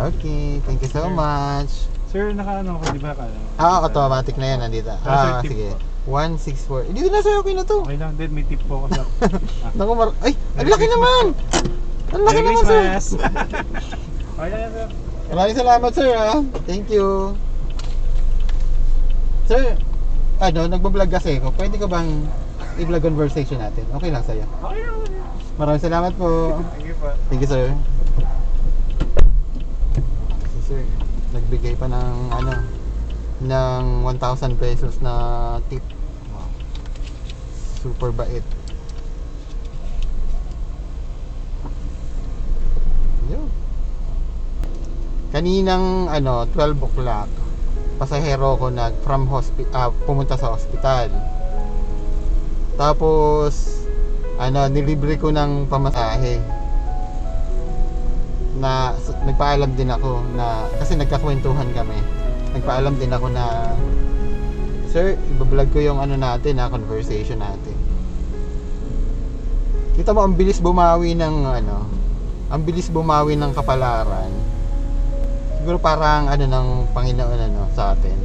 Okay, thank you so much. Sir, naka-ano ako, di ba? Automatic na yan, nandito. Sir, tip Sige. po. 164. Dito na sir, okay na to. Okay lang, then may tip po ako sa... Naku, ay, ang Merry laki Christmas naman! po. Ang laki Merry naman, sir! Christmas! Okay lang yan, sir. Maraming salamat, sir, ha? Thank you. Sir, nagbablog kasi ako. Pwede ka bang i-vlog conversation natin? Okay lang sa'yo. Okay lang. Maraming salamat po. Thank you po. Thank you, sir. Si sir, nagbigay pa ng ng 1,000 pesos na tip. Wow. Super bait. Yun. Kaninang 12 o'clock, pasahero ko pumunta sa hospital. Tapos nilibre ko ng pamasahe. Na nagpaalam din ako na kasi nagkakwentuhan kami. Nagpaalam din ako na, sir, ibablog ko yung conversation natin. Kita mo ang bilis bumawi ng ang bilis bumawi ng kapalaran. Siguro parang ng Panginoon sa atin.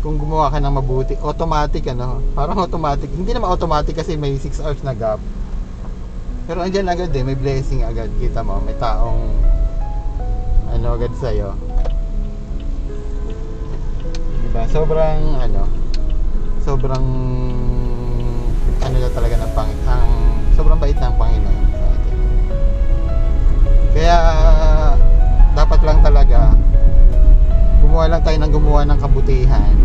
Kung gumawa ka ng mabuti, automatic parang automatic. Hindi naman automatic kasi may 6 hours na gap. Pero andyan agad may blessing agad. Kita mo, may taong agad sa'yo. Diba? Sobrang na talaga ng sobrang bait ng Panginoon sa atin. Kaya dapat lang talaga gumawa lang tayo ng kabutihan